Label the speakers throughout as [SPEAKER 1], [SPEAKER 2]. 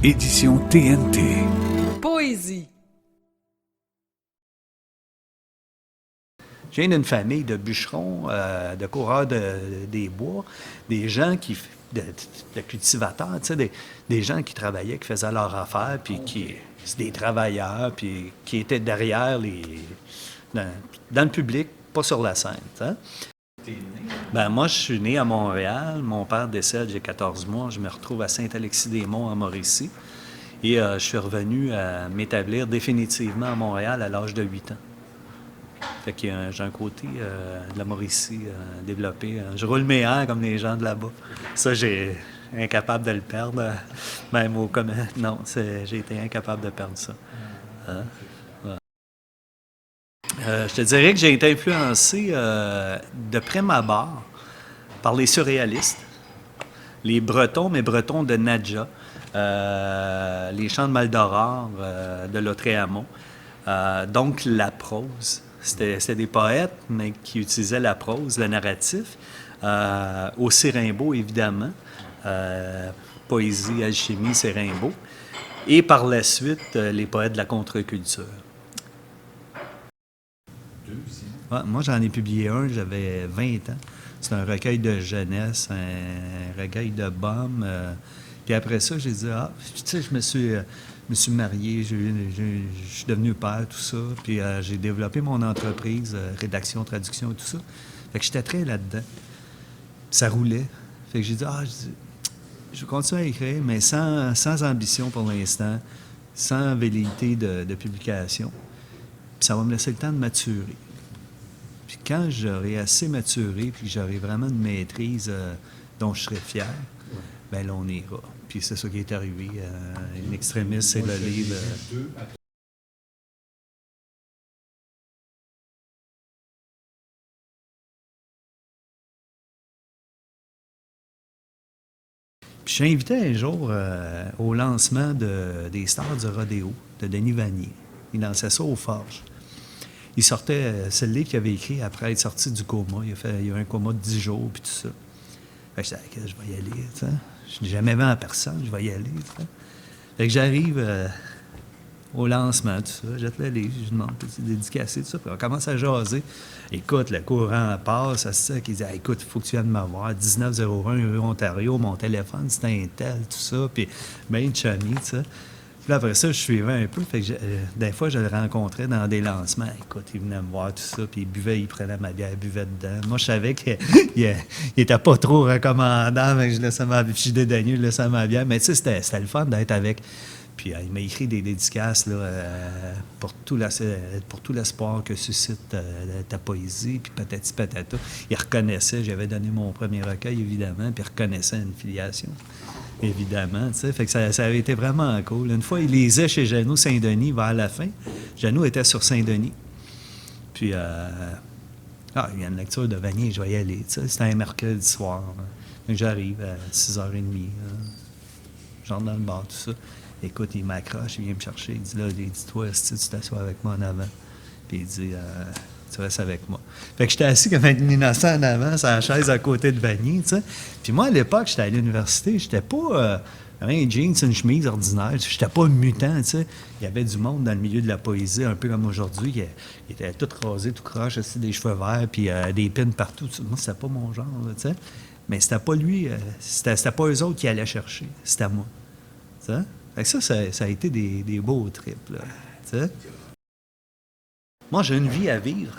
[SPEAKER 1] Édition TNT.
[SPEAKER 2] Poésie.
[SPEAKER 3] Je viens d'une famille de bûcherons, de coureurs des bois, des gens de cultivateurs, tu sais, des gens qui travaillaient, qui faisaient leur affaire, puis c'est des travailleurs, puis qui étaient derrière dans le public, pas sur la scène. Hein? Ben, moi, je suis né à Montréal. Mon père décède, j'ai 14 mois. Je me retrouve à Saint-Alexis-des-Monts, en Mauricie. Et je suis revenu à m'établir définitivement à Montréal à l'âge de 8 ans. Fait que j'ai un côté de la Mauricie développé. Je roule mes airs comme les gens de là-bas. Ça, j'ai incapable de le perdre. Même non, j'ai été incapable de perdre ça. Hein? Ouais. Je te dirais que j'ai été influencé de prime abord par les surréalistes, les Bretons, mais Bretons de Nadja, les chants de Maldoror de Lautréamont. Donc, la prose. C'était des poètes, mais qui utilisaient la prose, le narratif. Aussi Rimbaud, évidemment. Poésie, alchimie, c'est Rimbaud. Et par la suite, les poètes de la contre-culture. Ouais, moi, j'en ai publié un, j'avais 20 ans. C'est un recueil de jeunesse, un recueil de baume. Puis après ça, j'ai dit, tu sais, je me suis marié, je suis devenu père, tout ça. Puis j'ai développé mon entreprise, rédaction, traduction et tout ça. Fait que j'étais très là-dedans. Ça roulait. Fait que j'ai dit, je vais continuer à écrire, mais sans ambition pour l'instant, sans velléité de publication. Puis ça va me laisser le temps de maturer. Puis quand j'aurai assez maturé, puis que j'aurai vraiment une maîtrise dont je serai fier, bien là, on ira. Puis c'est ça qui est arrivé. In extremis, c'est le livre. Puis je suis invité un jour au lancement des Stars du Rodéo de Denis Vanier. Il lançait ça aux Forges. Il sortait, c'est le livre qu'il avait écrit après être sorti du coma. Il a eu un coma de 10 jours, puis tout ça. Fait que je disais, je vais y aller, tu sais. Je n'ai jamais vu en personne, je vais y aller, tu sais. Fait que j'arrive au lancement, tout ça. Jette le livre, je demande, c'est dédicacé, tout ça. Puis on commence à jaser. Écoute, le courant passe, à ça, qui dit, écoute, il faut que tu viennes me voir. 1901 rue Ontario, mon téléphone, c'était un tel, tout ça. Puis, ben, chummy, tu sais. Puis après ça, je suivais un peu. Fait que des fois, je le rencontrais dans des lancements. Écoute, il venait me voir, tout ça, puis il prenait ma bière, il buvait dedans. Moi, je savais qu'il n'était pas trop recommandant, mais je laissais ma bière, je suis dédaigneux, je laissais ma bière. Mais tu sais, c'était le fun d'être avec. Puis il m'a écrit des dédicaces là, pour tout l'espoir que suscite ta poésie, puis patati patata. Il reconnaissait, j'avais donné mon premier recueil, évidemment, puis il reconnaissait une filiation. Évidemment, tu sais. Fait que ça avait été vraiment cool. Une fois, il lisait chez Jeannot Saint-Denis vers la fin. Jeannot était sur Saint-Denis. Puis, il y a une lecture de Vanier, je vais y aller. Tu sais. C'était un mercredi soir. Donc, j'arrive à 6h30. J'entre dans le bar, tout ça. Écoute, il m'accroche, il vient me chercher. Il dit, là, dis-toi, si tu t'assois avec moi en avant. Puis il dit, tu restes avec moi. Fait que j'étais assis comme un innocent en avant, sur la chaise à côté de Vanier, tu sais. Puis moi, à l'époque, j'étais à l'université, j'étais pas un jeans, une chemise ordinaire, j'étais pas un mutant, tu sais. Il y avait du monde dans le milieu de la poésie, un peu comme aujourd'hui, qui était tout rasé, tout croche, aussi des cheveux verts, puis des pins partout. Moi, c'était pas mon genre, tu sais. Mais c'était pas lui, c'était pas eux autres qui allaient chercher, c'était moi. Tu sais? Fait que ça a été des beaux trips, là, tu sais. Moi, j'ai une vie à vivre.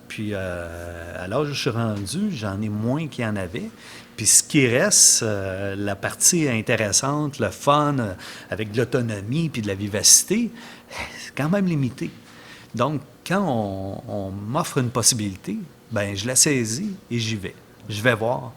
[SPEAKER 3] Puis, à l'âge où je suis rendu, j'en ai moins qu'il y en avait. Puis, ce qui reste, la partie intéressante, le fun, avec de l'autonomie puis de la vivacité, c'est quand même limité. Donc, quand on m'offre une possibilité, ben je la saisis et j'y vais. Je vais voir.